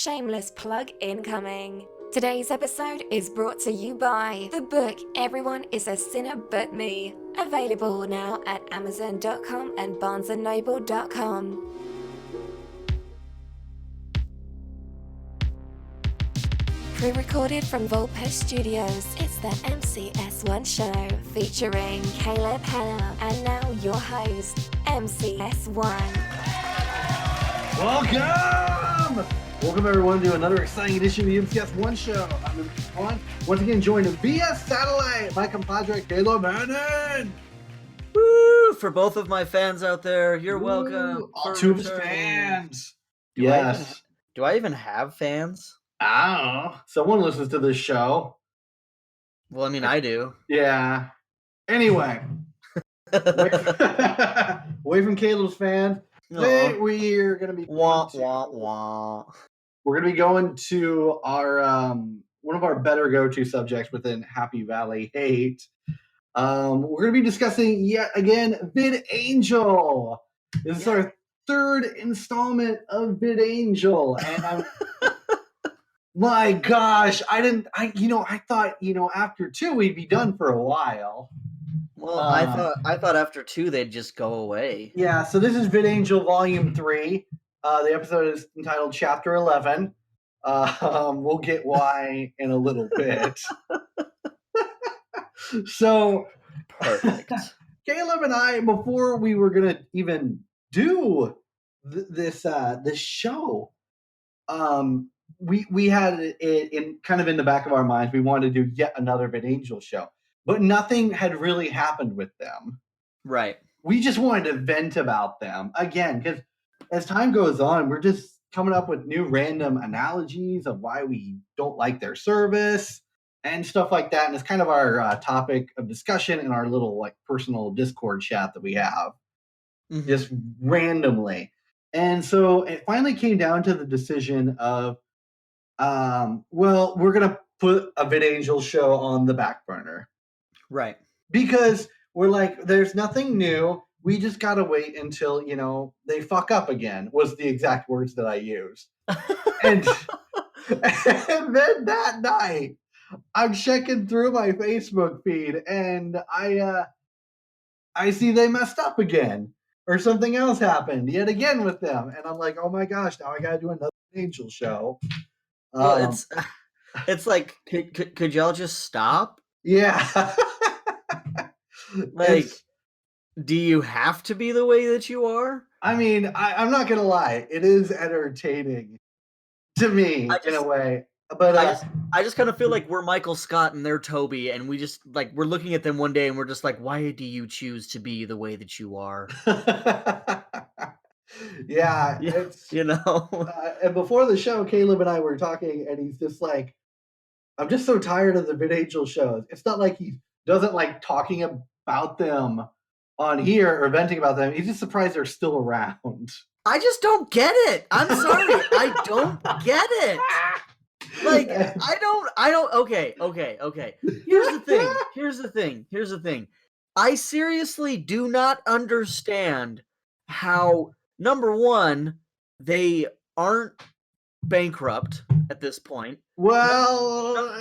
Shameless plug incoming. Today's episode is brought to you by the book Everyone is a Sinner But Me, available now at Amazon.com and BarnesandNoble.com. Pre-recorded from Volpes Studios, it's the MCS1 show featuring Caleb, Hannah, and now your host, MCS1. Welcome everyone to another exciting edition of the MCS1 show. I'm MCS1, once again joined via satellite my compadre Caleb Hannon. Woo! For both of my fans out there, you're welcome. All two of his fans. Do I even have fans? I don't know. Someone listens to this show. Well, I mean, I do. Yeah. Anyway. away from Caleb's fans. Today we're going to be We're going to be going to our one of our better go-to subjects within Happy Valley Hate. We're going to be discussing yet again vidangel. This is our third installment of vidangel, and I'm my gosh, I thought after 2 we'd be done for a while. Well, I thought after 2 they'd just go away. Yeah, so this is vidangel Volume 3. The episode is entitled Chapter 11. We'll get why in a little bit. So, perfect. Caleb and I, before we were gonna even do this show, we had it in kind of in the back of our minds. We wanted to do yet another vidangel show. But nothing had really happened with them. Right. We just wanted to vent about them again, because as time goes on, we're just coming up with new random analogies of why we don't like their service and stuff like that. And it's kind of our topic of discussion in our little personal Discord chat that we have, just randomly. And so it finally came down to the decision of, we're going to put a vidangel show on the back burner. Right. Because we're like, there's nothing new. We just got to wait until, they fuck up again, was the exact words that I used. and then that night, I'm checking through my Facebook feed and I see they messed up again or something else happened yet again with them. And I'm like, oh my gosh, now I got to do another angel show. Well, it's like, could y'all just stop? Yeah. Do you have to be the way that you are? I mean, I'm not going to lie. It is entertaining to me in a way. But I just kind of feel like we're Michael Scott and they're Toby, and we just we're looking at them one day and we're just like, why do you choose to be the way that you are? Yeah, it's, and before the show, Caleb and I were talking, and he's just like, I'm just so tired of the vidangel shows. It's not like he doesn't like talking about them on here or venting about them. He's just surprised they're still around. I just don't get it. I'm sorry. I don't get it. I don't. Okay. Here's the thing. I seriously do not understand how, number one, they aren't bankrupt at this point. Well,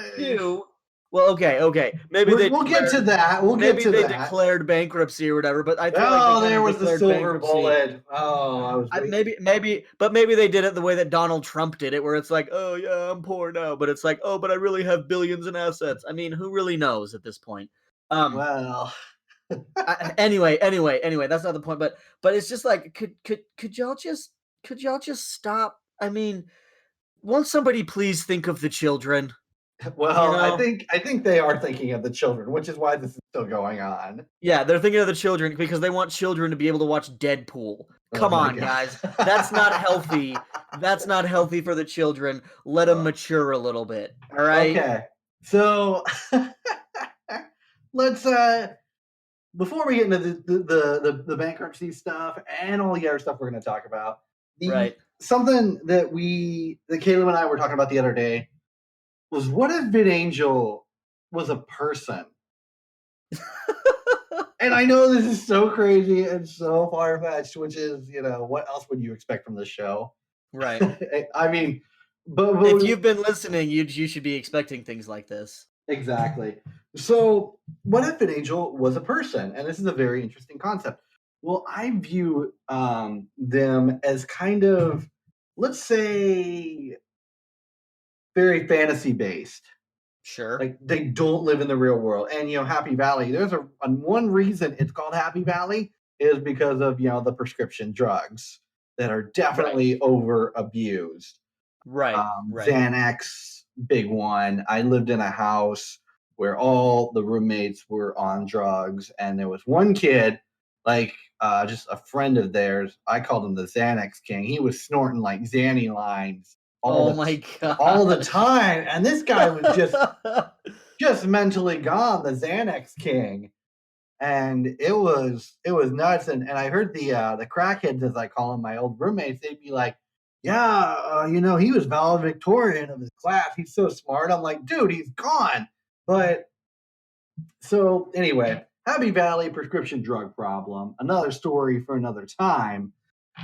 okay. Maybe we'll get to that. Maybe they declared bankruptcy or whatever. But I feel there was the silver bullet. Maybe they did it the way that Donald Trump did it, where it's like, oh yeah, I'm poor now, but it's like, oh, but I really have billions in assets. I mean, who really knows at this point? Anyway, that's not the point. But it's just like, could y'all just stop? I mean, won't somebody please think of the children? Well, I think they are thinking of the children, which is why this is still going on. Yeah, they're thinking of the children because they want children to be able to watch Deadpool. Come on, guys. That's not healthy. That's not healthy for the children. Let them mature a little bit. All right? Okay. So let's before we get into the bankruptcy stuff and all the other stuff we're going to talk about, something that Caleb and I were talking about the other day was, what if vidangel was a person? And I know this is so crazy and so far-fetched, which is, what else would you expect from this show? Right. I mean, but If you've been listening, you should be expecting things like this. exactly. So, what if an angel was a person? And this is a very interesting concept. Well, I view them as kind of, let's say, very fantasy based. Sure. Like they don't live in the real world. And Happy Valley, there's a one reason it's called Happy Valley is because of the prescription drugs that are definitely over abused. Right. Xanax, big one. I lived in a house where all the roommates were on drugs, and there was one kid, like just a friend of theirs. I called him the Xanax King. He was snorting like Xanny lines Oh my god. all the time, and this guy was just mentally gone, the Xanax King. And it was nuts. And I heard the crackheads, as I call them, my old roommates, they'd be like, yeah, he was valedictorian of his class. He's so smart. I'm like, dude, he's gone. But so anyway, Happy Valley prescription drug problem, another story for another time.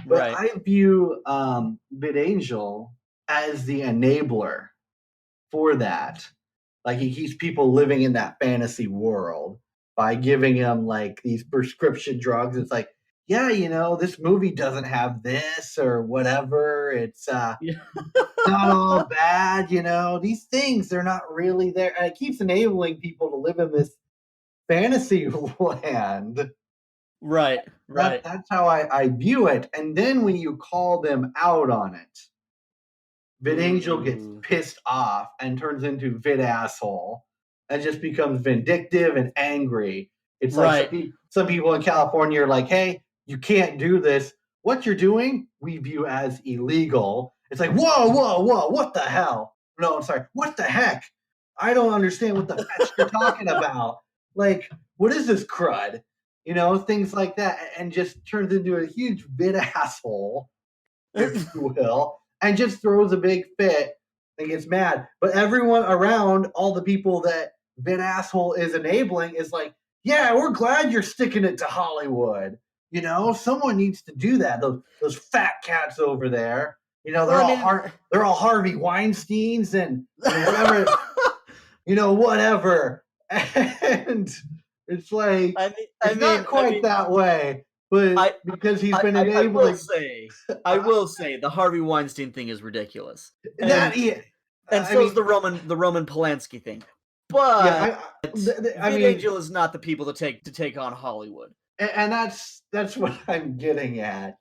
But I view vidangel as the enabler for that. Like he keeps people living in that fantasy world by giving them like these prescription drugs. It's like, yeah, this movie doesn't have this or whatever. It's not all bad, These things, they're not really there. And it keeps enabling people to live in this fantasy land. Right. That's how I view it. And then when you call them out on it, vidangel gets pissed off and turns into vidasshole and just becomes vindictive and angry. It's like some people in California are like, hey, you can't do this. What you're doing, we view as illegal. It's like, whoa, what the hell? No, I'm sorry, what the heck? I don't understand what the fetch you're talking about. Like, what is this crud? Things like that. And just turns into a huge vidasshole, if you will. And just throws a big fit and gets mad. But everyone around, all the people that vidasshole is enabling, is like, yeah, we're glad you're sticking it to Hollywood. Someone needs to do that. Those fat cats over there. They're all Harvey Weinsteins and whatever. Whatever. And it's like it's not quite that way. But because he's been enabling, I will say the Harvey Weinstein thing is ridiculous, and so is the Roman Polanski thing. But Angel is not the people to take on Hollywood, and that's what I'm getting at.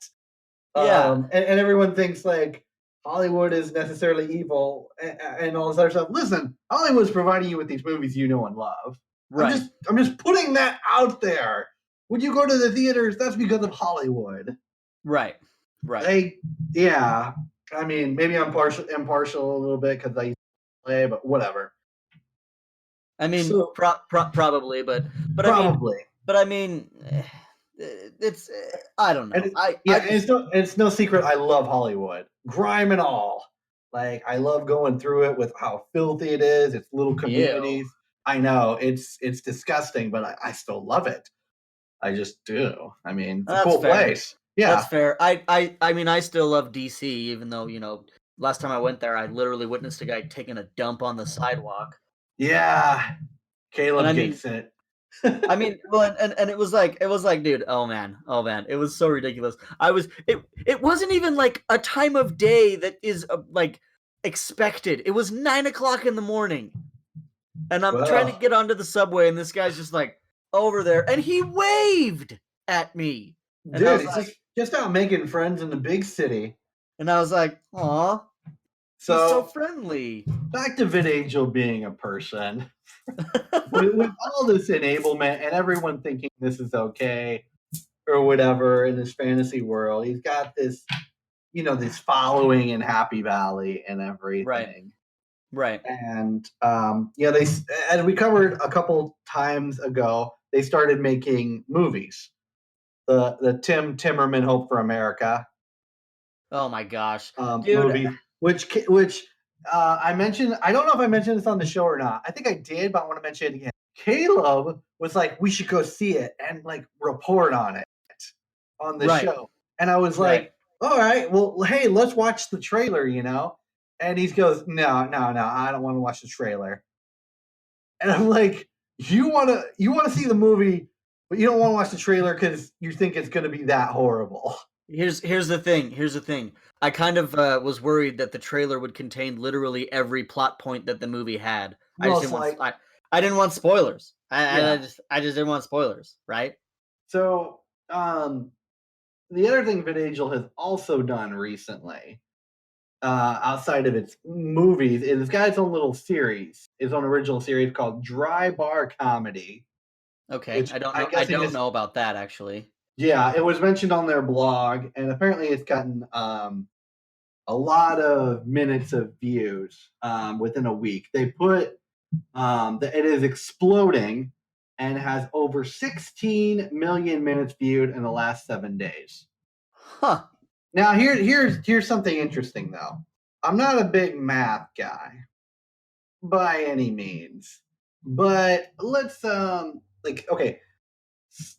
Yeah, and everyone thinks like Hollywood is necessarily evil and all this other stuff. Listen, Hollywood's providing you with these movies you know and love. Right. I'm just putting that out there. When you go to the theaters, that's because of Hollywood. Right. Yeah. I mean, maybe I'm impartial a little bit because I used to play, but whatever. I mean, probably, but probably. I mean, it's I don't know. It's no secret. I love Hollywood, grime and all. Like I love going through it with how filthy it is. It's little communities. Ew. I know it's disgusting, but I still love it. I just do. I mean, it's a cool place. Yeah, that's fair. I mean, I still love DC, even though last time I went there, I literally witnessed a guy taking a dump on the sidewalk. Yeah, Caleb gets it. I mean, well, and it was like, dude, oh man, it was so ridiculous. It wasn't even like a time of day that is like expected. It was 9 o'clock in the morning, and I'm trying to get onto the subway, and this guy's just like over there, and he waved at me. And dude, he's just out making friends in the big city. And I was like, aw, so, he's so friendly. Back to vidangel being a person. with all this enablement and everyone thinking this is okay or whatever in this fantasy world, he's got this, this following in Happy Valley and everything. Right. And, they, as we covered a couple times ago, they started making movies. The Tim Timmerman Hope for America. Oh my gosh, movie, which I mentioned. I don't know if I mentioned this on the show or not. I think I did, but I want to mention it again. Caleb was like, "We should go see it and like report on it on the show." And I was like, "All right, well, hey, let's watch the trailer," And he goes, no, I don't want to watch the trailer. And I'm like, you want to see the movie, but you don't want to watch the trailer because you think it's going to be that horrible. Here's the thing. I kind of was worried that the trailer would contain literally every plot point that the movie had. I Well, just it's didn't like, I didn't want spoilers. Yeah. I just didn't want spoilers, right? So, the other thing VidAngel has also done recently, outside of its movies, is it's got its own little series, its own original series called Dry Bar Comedy. Okay, Which I don't I'm know. I guessing don't is- know about that actually. Yeah, it was mentioned on their blog, and apparently it's gotten a lot of minutes of views within a week. They put that it is exploding and has over 16 million minutes viewed in the last 7 days. Huh. Now here's something interesting though. I'm not a big math guy by any means, but let's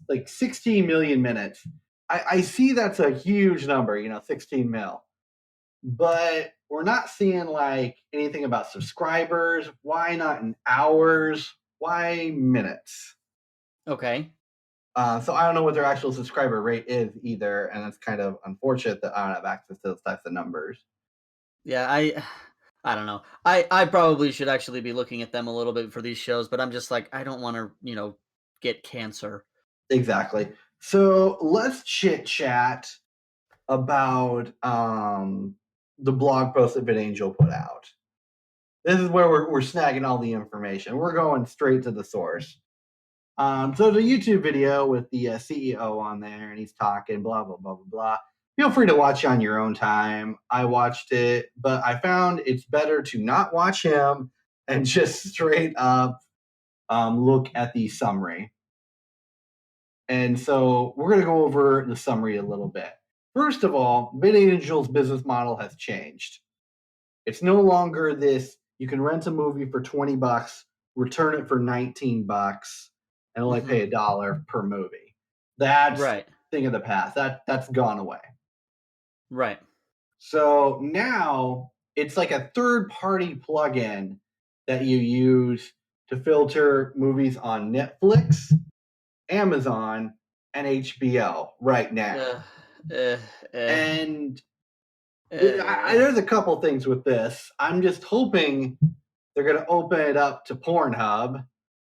like 16 million minutes. I see that's a huge number, 16 mil. But we're not seeing like anything about subscribers. Why not in hours? Why minutes? Okay. So I don't know what their actual subscriber rate is either, and it's kind of unfortunate that I don't have access to those types of numbers. Yeah, I don't know. I probably should actually be looking at them a little bit for these shows, but I'm just like I don't want to, get cancer. Exactly. So let's chit chat about the blog post that VidAngel put out. This is where we're snagging all the information. We're going straight to the source. So the YouTube video with the CEO on there, and he's talking blah blah blah blah blah. Feel free to watch it on your own time. I watched it, but I found it's better to not watch him and just straight up look at the summary. And so we're going to go over the summary a little bit. First of all, VidAngel's business model has changed. It's no longer this, you can rent a movie for $20, return it for $19, and only pay $1 per movie. That's Right. thing of the past. That's gone away. Right. So now it's like a third-party plugin that you use to filter movies on Netflix, Amazon, and HBO right now. And there's a couple things with this. I'm just hoping they're going to open it up to Pornhub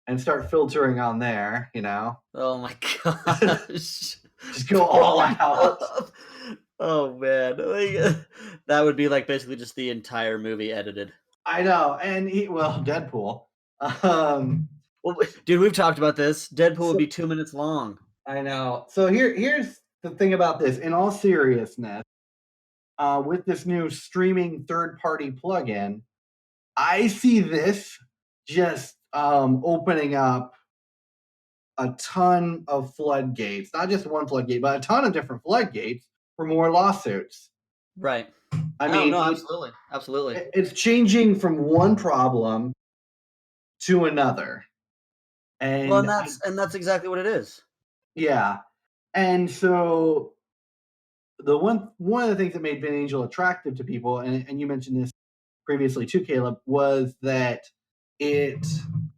and start filtering on there, Oh my gosh. Just go all out. Oh man. That would be like basically just the entire movie edited. I know. And Deadpool. Well, dude, we've talked about this. Deadpool would be 2 minutes long. I know. So here's the thing about this. In all seriousness, with this new streaming third-party plugin, I see this just opening up a ton of floodgates. Not just one floodgate, but a ton of different floodgates for more lawsuits. Right. I mean, no, absolutely. Absolutely. It's changing from one problem to another. And that's exactly what it is. Yeah. And so one of the things that made VidAngel attractive to people, and you mentioned this previously too, Caleb, was that it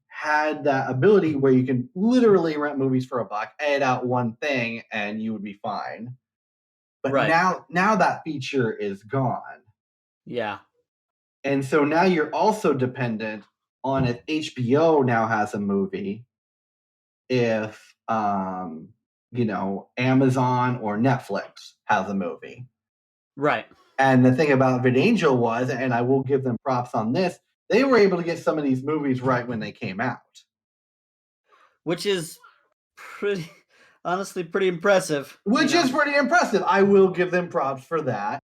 had that ability where you can literally rent movies for $1, edit out one thing, and you would be fine. But now that feature is gone. Yeah. And so now you're also dependent on if HBO now has a movie, if Amazon or Netflix has a movie. Right. And the thing about VidAngel was, and I will give them props on this, they were able to get some of these movies right when they came out. Which is honestly pretty impressive. Which is pretty impressive. I will give them props for that.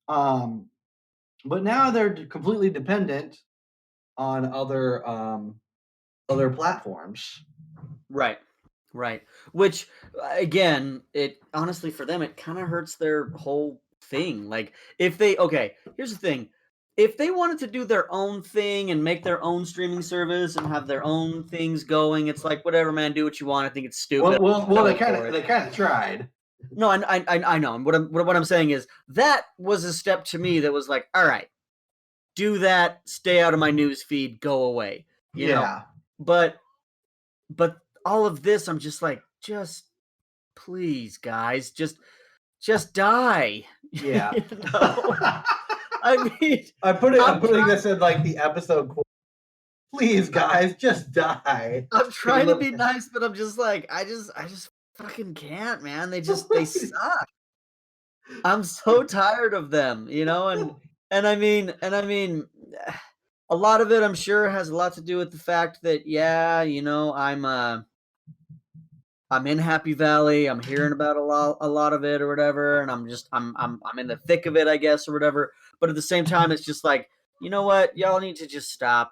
But now they're completely dependent on other platforms. Right. Which, again, it honestly for them it kind of hurts their whole thing. Like here's the thing. If they wanted to do their own thing and make their own streaming service and have their own things going, it's like whatever, man, do what you want. I think it's stupid. Well, they kind of tried. No, I know. What I'm saying is that was a step to me that was like, all right, do that, stay out of my news feed, go away. You know. But all of this, I'm just like, just please, guys, just die. Yeah. You know? I mean, I'm putting this in like the episode quote. Please, guys, just die. I'm trying to be nice, but I'm just like, I just fucking can't, man. They suck. I'm so tired of them, you know, and I mean, a lot of it, I'm sure, has a lot to do with the fact that, yeah, you know, I'm in Happy Valley. I'm hearing about a lot of it or whatever, and I'm in the thick of it, I guess, or whatever. But at the same time, it's just like, you know what, y'all need to just stop,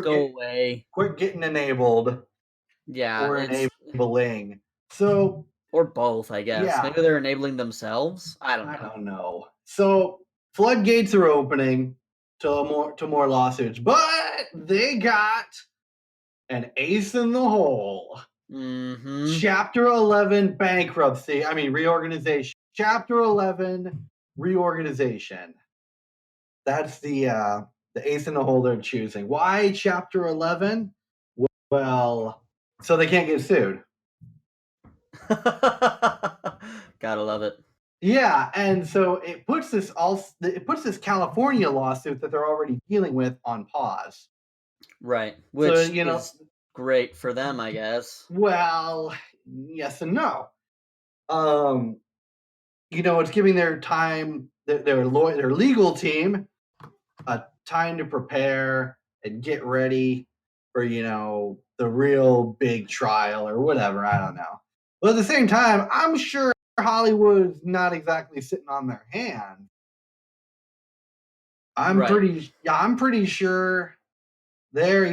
go away, quit getting enabled, or enabling. So, or both, I guess. Yeah. Maybe they're enabling themselves. I don't know. So floodgates are opening to more lawsuits, but they got an ace in the hole. Mm-hmm. Chapter 11 reorganization. Chapter 11 reorganization. That's the ace in the hole they're choosing. Why Chapter 11? Well, so they can't get sued. Gotta love it. Yeah, and so it puts this California lawsuit that they're already dealing with on pause. Right, which is great for them, I guess. Well, yes and no. It's giving their legal team a time to prepare and get ready for the real big trial or whatever. I don't know, but at the same time, I'm sure Hollywood's not exactly sitting on their hands. I'm pretty sure they're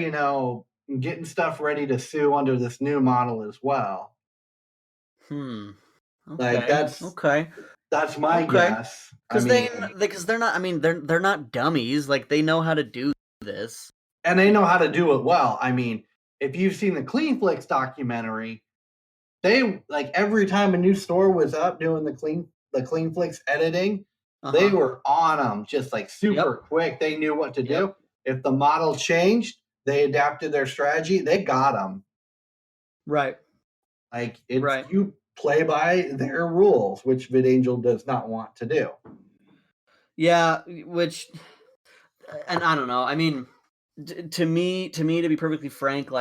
getting stuff ready to sue under this new model as well. Okay. Like that's my guess. Because they're not. I mean, they're not dummies. Like, they know how to do this, and they know how to do it well. I mean, if you've seen the Clean Flicks documentary, they every time a new store was up doing the Clean Flicks editing, they were on them just super quick. They knew what to do. If the model changed, they adapted their strategy. They got them. Right. You play by their rules, which VidAngel does not want to do. Yeah, and I don't know. I mean, to me, to be perfectly frank,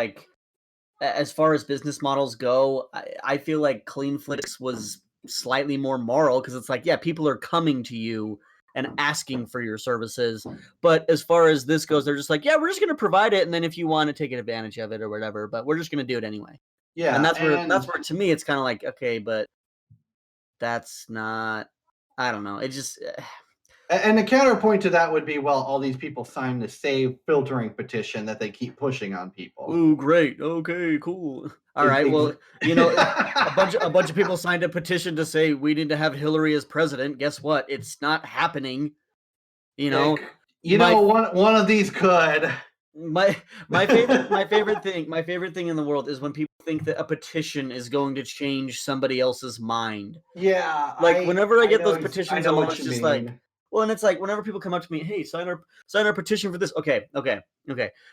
as far as business models go, I feel like Clean Flicks was slightly more moral, because it's like, yeah, people are coming to you and asking for your services. But as far as this goes, they're just like, yeah, we're just going to provide it, and then if you want to take advantage of it or whatever, but we're just going to do it anyway. Yeah, and that's where to me it's kind of like, okay, but that's not. I don't know. It just. And the counterpoint to that would be, well, all these people signed the save filtering petition that they keep pushing on people. Oh, great. Okay, cool. All right. Well, a bunch of people signed a petition to say we need to have Hillary as president. Guess what? It's not happening. One of these could. My favorite thing in the world is when people think that a petition is going to change somebody else's mind. Yeah. Whenever I get those petitions, I'm always just like, well, and it's like, whenever people come up to me, hey, sign our petition for this. Okay.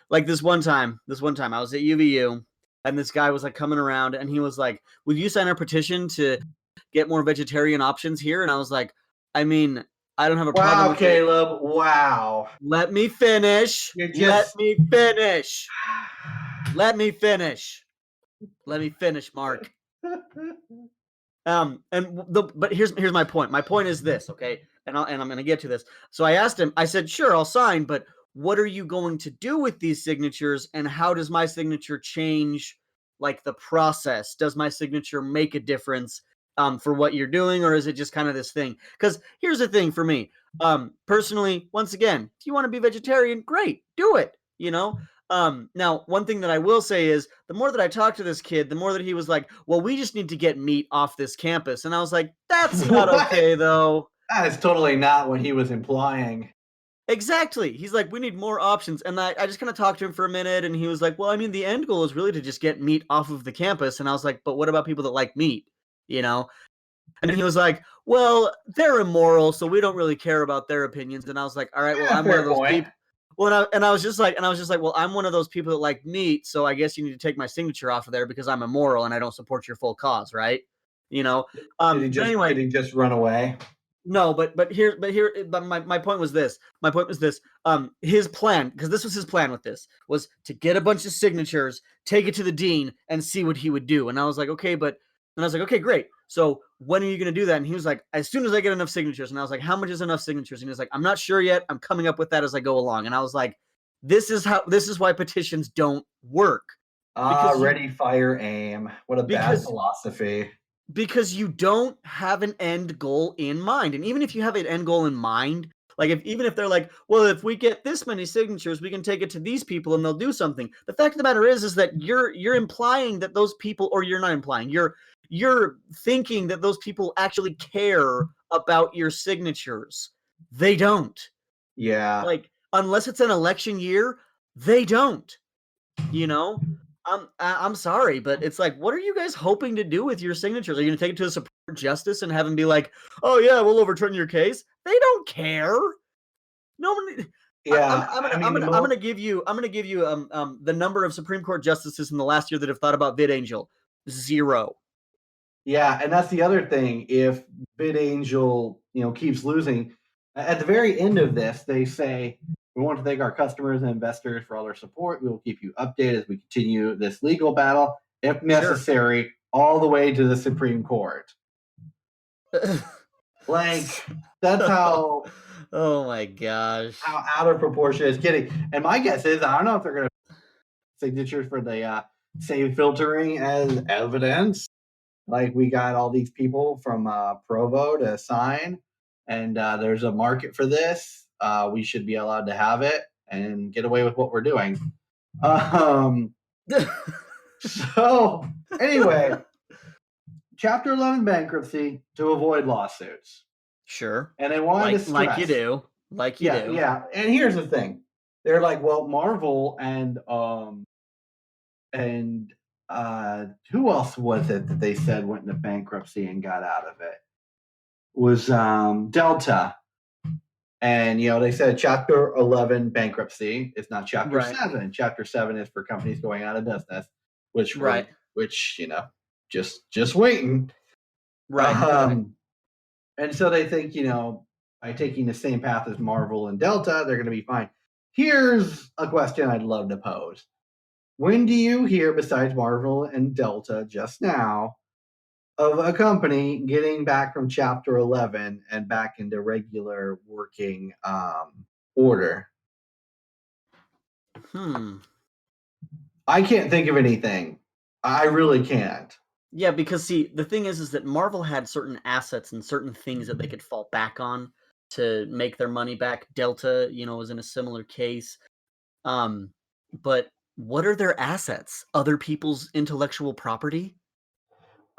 Like this one time I was at UVU, and this guy was coming around, and he was like, will you sign our petition to get more vegetarian options here? And I was like, I mean, I don't have a problem with Caleb. Wow. Let me finish. Let me finish, Mark. But here's my point. My point is this, okay? And I'm going to get to this. So I asked him, I said, sure, I'll sign, but what are you going to do with these signatures, and how does my signature change the process? Does my signature make a difference for what you're doing, or is it just kind of this thing? Because here's the thing for me, personally, once again, if you want to be vegetarian, great, do it, now, one thing that I will say is, the more that I talked to this kid, the more that he was like, well, we just need to get meat off this campus. And I was like, that's not okay, though. That is totally not what he was implying. Exactly. He's like, we need more options. And I just kind of talked to him for a minute, and he was like, well, I mean, the end goal is really to just get meat off of the campus. And I was like, but what about people that like meat? And then he was like, well, they're immoral, so we don't really care about their opinions. And I was like, all right, well, Yeah, I'm one fair of those point. people. Well, and I was just like, well, I'm one of those people that like meat, so I guess you need to take my signature off of there because I'm immoral and I don't support your full cause, right? You know. But anyway, Did he just run away? no, but my point was this. My point was this. His plan, because this was his plan with this, was to get a bunch of signatures, take it to the dean, and see what he would do. And I was like, okay, great. So when are you going to do that? And he was like, as soon as I get enough signatures. And I was like, how much is enough signatures? And he was like, I'm not sure yet. I'm coming up with that as I go along. And I was like, this is why petitions don't work. Ready, fire, aim. What a bad philosophy. Because you don't have an end goal in mind. And even if you have an end goal in mind, like even if they're like, well, if we get this many signatures, we can take it to these people and they'll do something. The fact of the matter is that you're implying that those people, or you're not implying, you're thinking that those people actually care about your signatures. They don't. Yeah. Like, unless it's an election year, they don't. You know? I'm sorry, but it's like, what are you guys hoping to do with your signatures? Are you going to take it to the Supreme Court Justice and have him be like, "Oh yeah, we'll overturn your case"? They don't care. Nobody. Yeah, I'm gonna give you the number of Supreme Court justices in the last year that have thought about vidangel. 0. Yeah, and that's the other thing. If vidangel, keeps losing, at the very end of this, they say, we want to thank our customers and investors for all their support. We will keep you updated as we continue this legal battle, if necessary, all the way to the Supreme Court. Like, that's how. Oh my gosh. How out of proportion it's getting. And my guess is, I don't know if they're going to signatures for the same filtering as evidence. Like, we got all these people from Provo to sign, and there's a market for this. We should be allowed to have it and get away with what we're doing. So, anyway, Chapter 11 bankruptcy to avoid lawsuits. Sure. And they wanted to stress. Like you do. Yeah. And here's the thing. They're like, well, Marvel and who else was it that they said went into bankruptcy and got out of it? Was Delta. And they said Chapter 11 bankruptcy. It's not Chapter 7. Chapter 7 is for companies going out of business, which just waiting. Right. And so they think, by taking the same path as Marvel and Delta, they're going to be fine. Here's a question I'd love to pose. When do you hear, besides Marvel and Delta just now, of a company getting back from Chapter 11 and back into regular working order? I can't think of anything. I really can't. Yeah, because see, the thing is that Marvel had certain assets and certain things that they could fall back on to make their money back. Delta, was in a similar case. But what are their assets? Other people's intellectual property?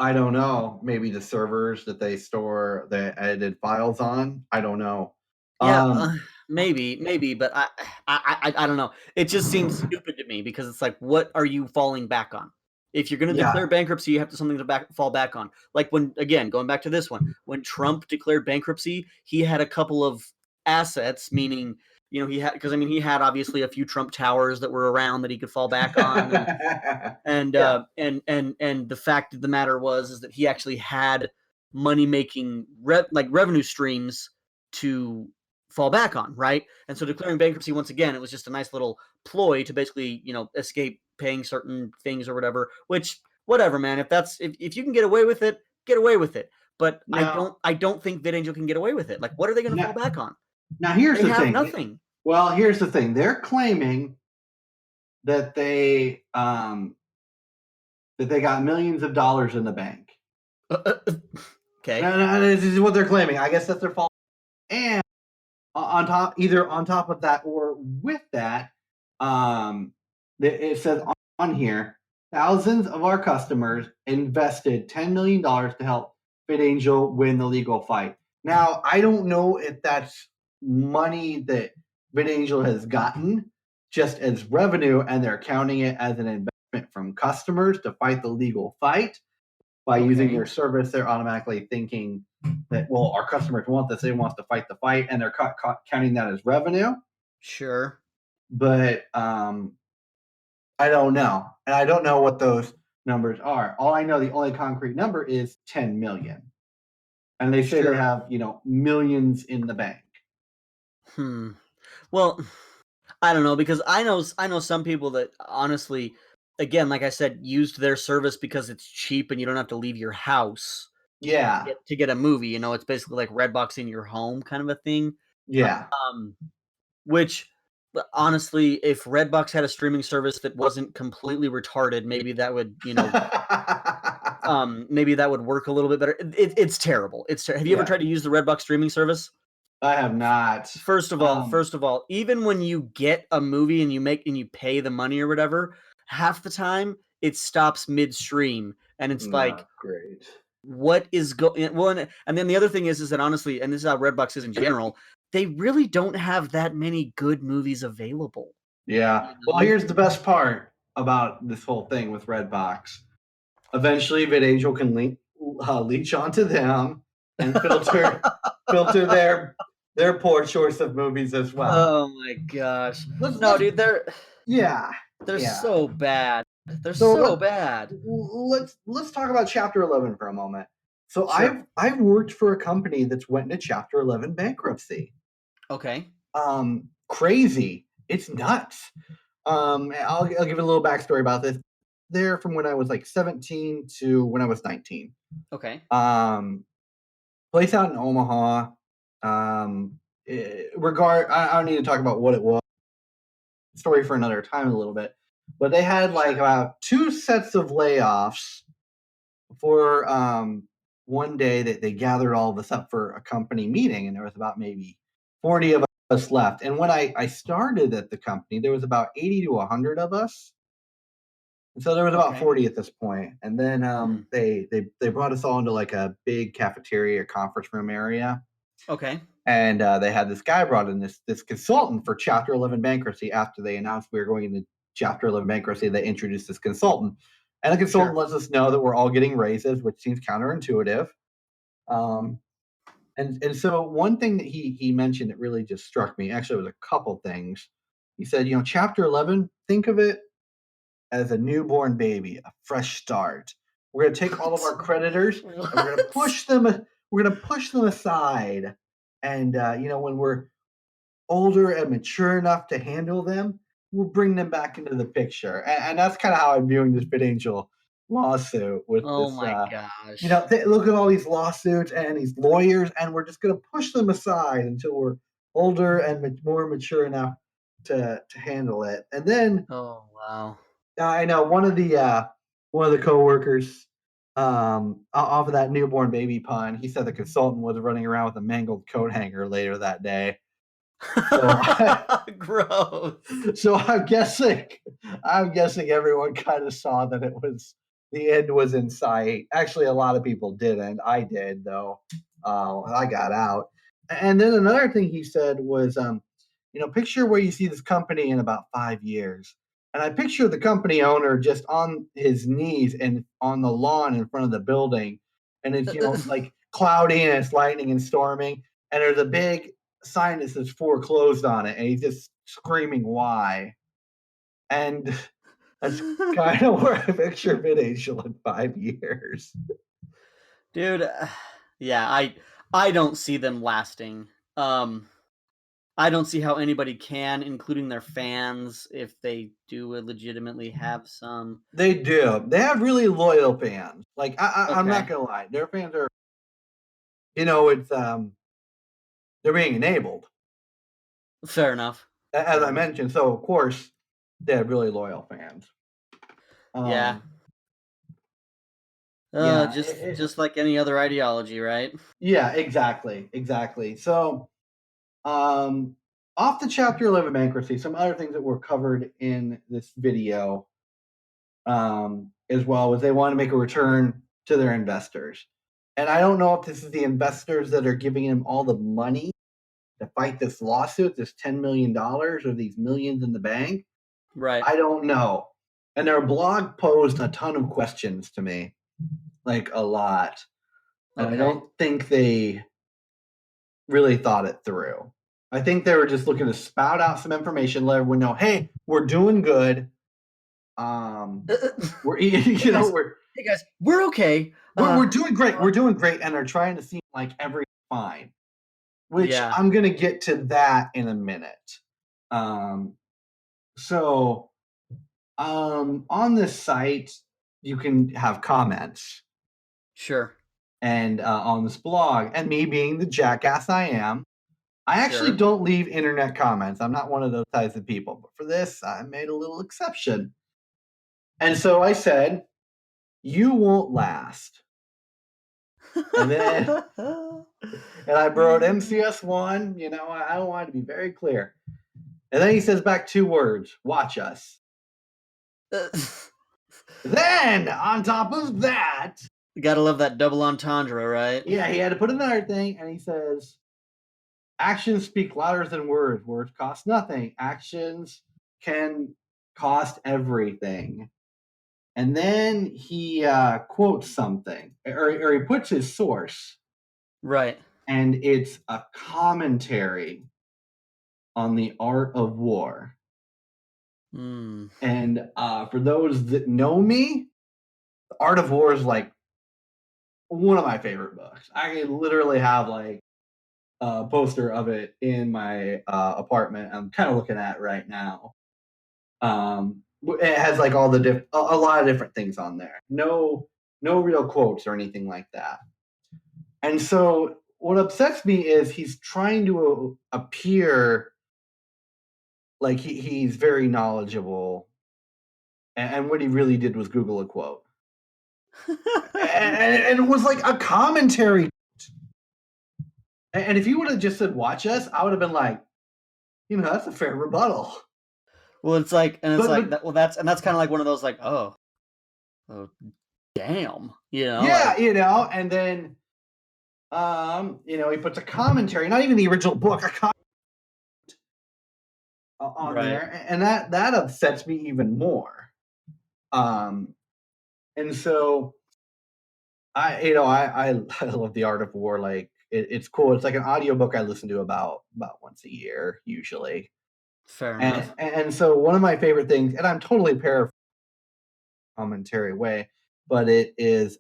I don't know. Maybe the servers that they store the edited files on. I don't know. Yeah, maybe, but I don't know. It just seems stupid to me because it's like, what are you falling back on? If you're going to declare bankruptcy, you have to something to fall back on. Like when, again, going back to this one, when Trump declared bankruptcy, he had a couple of assets, meaning, he had obviously a few Trump towers that were around that he could fall back on, and the fact of the matter is that he actually had money making revenue streams to fall back on, right? And so declaring bankruptcy, once again, it was just a nice little ploy to basically, escape paying certain things or whatever, which, whatever, man, if you can get away with it, get away with it. But I don't think vidangel can get away with it. Like, what are they going to fall back on? Now, here's the thing. Nothing. Well, here's the thing. They're claiming that they got millions of dollars in the bank. Okay. No, this is what they're claiming. I guess that's their fault. And on top of that or with that, it says on here, thousands of our customers invested $10 million to help vidangel win the legal fight. Now, I don't know if that's money that vidangel has gotten just as revenue and they're counting it as an investment from customers to fight the legal fight. by using Okay. their service, they're automatically thinking that, well, our customers want this, they want us to fight the fight, and they're counting that as revenue. Sure. But I don't know, and I don't know what those numbers are. All I know, the only concrete number is 10 million, and they say they Sure. have millions in the bank. Well, I don't know, because I know some people that honestly, again, like I said, used their service because it's cheap and you don't have to leave your house Yeah, to get a movie. It's basically like Redbox in your home kind of a thing. yeah. Which honestly, if Redbox had a streaming service that wasn't completely retarded, maybe that would, maybe that would work a little bit better. It's terrible. Have you ever Yeah. tried to use the Redbox streaming service? I have not. First of all, even when you get a movie and you pay the money or whatever, half the time it stops midstream, and it's like, great. what is going? Well, and then the other thing is that honestly, and this is how Redbox is in general, they really don't have that many good movies available. Yeah. Well, here's the best part about this whole thing with Redbox. Eventually, VidAngel can leech onto them and filter their poor choice of movies as well. Oh my gosh! Dude, they're so bad. They're so bad. Let's talk about Chapter 11 for a moment. So Sure. I've worked for a company that's went into Chapter 11 bankruptcy. Okay. Crazy. It's nuts. I'll give you a little backstory about this. There from when I was like 17 to when I was 19. Okay. Place out in Omaha. I don't need to talk about what it was. Story for another time a little bit. But they had like about 2 sets of layoffs for one day that they gathered all of us up for a company meeting, and there was about maybe 40 of us left. And when I started at the company, there was about 80 to 100 of us. And so there was about 40 at this point. And then they brought us all into like a big cafeteria conference room area. Okay. And they had this guy brought in, this consultant for Chapter 11 bankruptcy. After they announced we were going into Chapter 11 bankruptcy, they introduced this consultant. And the consultant lets us know that we're all getting raises, which seems counterintuitive. And so one thing that he mentioned that really just struck me, actually it was a couple things. He said, Chapter 11, think of it as a newborn baby, a fresh start. We're going to take all of our creditors and we're going to push them aside. And when we're older and mature enough to handle them, we'll bring them back into the picture. And that's kind of how I'm viewing this VidAngel lawsuit with Oh this. my gosh. Look at all these lawsuits and these lawyers, and we're just going to push them aside until we're older and more mature enough to handle it. And then, oh wow. I know one of the coworkers, off of that newborn baby pun, he said the consultant was running around with a mangled coat hanger later that day. Gross. So I'm guessing everyone kind of saw that the end was in sight. Actually, a lot of people didn't. I did though. I got out. And then another thing he said was, picture where you see this company in about 5 years. And I picture the company owner just on his knees and on the lawn in front of the building. And it's, like cloudy and it's lightning and storming. And there's a big sign that says foreclosed on it. And he's just screaming, why? And that's kind of where I picture VidAngel in 5 years. Dude, yeah, I don't see them lasting. I don't see how anybody can, including their fans, if they do legitimately have some. They do. They have really loyal fans. Like I'm not gonna lie, their fans are. It's they're being enabled. Fair enough. As I mentioned, so of course they have really loyal fans. Yeah. Yeah, just like any other ideology, right? Yeah, exactly. So, off the Chapter 11 bankruptcy, some other things that were covered in this video, as well, was they want to make a return to their investors. And I don't know if this is the investors that are giving them all the money to fight this lawsuit, this $10 million or these millions in the bank. Right. I don't know. And their blog posed a ton of questions to me. like a lot. And I Okay. don't think they really thought it through. I think they were just looking to spout out some information, let everyone know, hey, we're doing good. We're Hey guys, we're we're okay. we're doing great. We're doing great, and they're trying to seem like everything's fine. Which Yeah. I'm gonna get to that in a minute. So on this site, you can have comments, Sure. and on this blog, and me being the jackass I am, I actually Sure. don't leave internet comments. I'm not one of those types of people. But for this, I made a little exception. And so I said, "You won't last." And then and I wrote MCS1, I want to be very clear. And then he says back 2 words, "Watch us." Then, on top of that, Gotta love that double entendre, right? yeah, he had to put another thing, and he says, actions speak louder than words. Words cost nothing. Actions can cost everything. And then he quotes something, or he puts his source, Right. and it's a commentary on the art of war. Mm. And for those that know me, the art of war is like one of my favorite books. I literally have like a poster of it in my apartment. I'm kind of looking at right now. It has like all the a lot of different things on there. No real quotes or anything like that. And so what upsets me is he's trying to appear like he's very knowledgeable, and what he really did was Google a quote. And it was like a commentary. And if you would have just said "watch us," I would have been like, that's a fair rebuttal. Well, it's like, and it's But- like but- that. Well, that's kind of like one of those like, oh, damn, Yeah, like, and then, he puts a commentary, not even the original book, on Right. there, and that upsets me even more. And so I love the Art of War. Like it's cool. It's like an audiobook I listen to about once a year usually. Fair enough. And so one of my favorite things, and I'm totally paraphrasing commentary way, but it is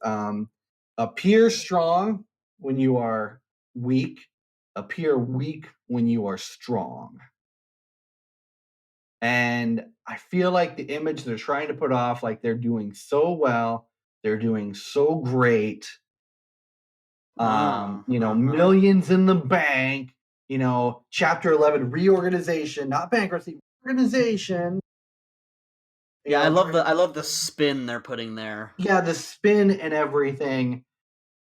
appear strong when you are weak, appear weak when you are strong. And I feel like the image they're trying to put off, like they're doing so well, they're doing so great. Millions in the bank, chapter 11 reorganization, not bankruptcy, organization. Yeah, I love the spin they're putting there. Yeah, the spin and everything.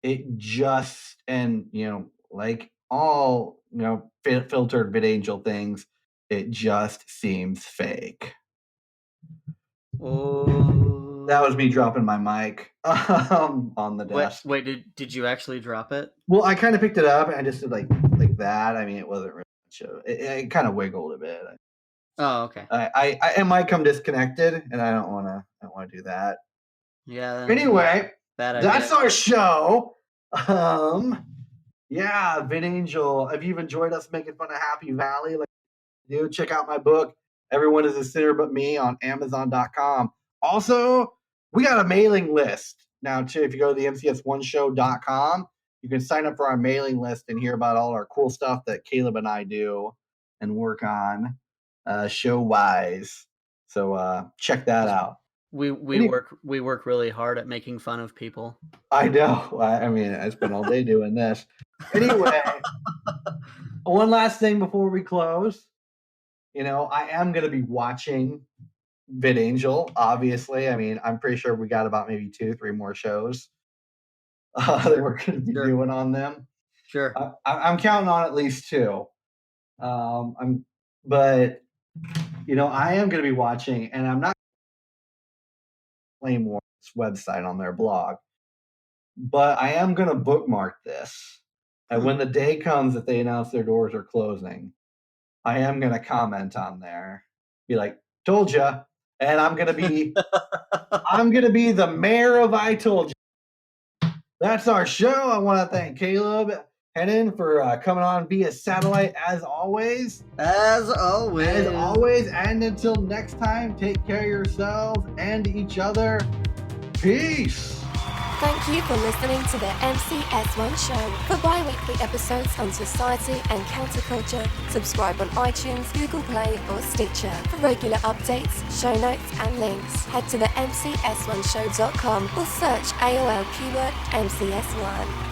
It just, and like all filtered vidangel things, it just seems fake. Oh, That was me dropping my mic on the desk. Wait, did you actually drop it? Well, I kind of picked it up and I just did like that. I mean, it wasn't really much of it kind of wiggled a bit. Oh, okay. I might come disconnected, and I don't want to do that. Yeah. Anyway, that's idea. our show. Yeah, vidangel. If you've enjoyed us making fun of Happy Valley, check out my book, Everyone is a Sinner But Me, on Amazon.com. Also, we got a mailing list now too. If you go to the MCS1show.com, you can sign up for our mailing list and hear about all our cool stuff that Caleb and I do and work on show wise. So check that out. We work really hard at making fun of people. I know. I mean, I spent all day doing this. Anyway, one last thing before we close. I am going to be watching vidangel, obviously. I mean, I'm pretty sure we got about maybe 2-3 more shows that we're going to be doing on them. Sure. I'm counting on at least 2. But I am going to be watching, and I'm not Flame Wars website on their blog, but I am going to bookmark this. And when the day comes that they announce their doors are closing, I am going to comment on there, be like, told ya. And I'm going to be the mayor of I told you. That's our show. I want to thank Caleb Hennon for coming on via satellite as always. As always. As always. And until next time, take care of yourselves and each other. Peace. Thank you for listening to the MCS1 show. For bi-weekly episodes on society and counterculture, subscribe on iTunes, Google Play, or Stitcher. For regular updates, show notes, and links, head to the MCS1show.com or search AOL keyword MCS1.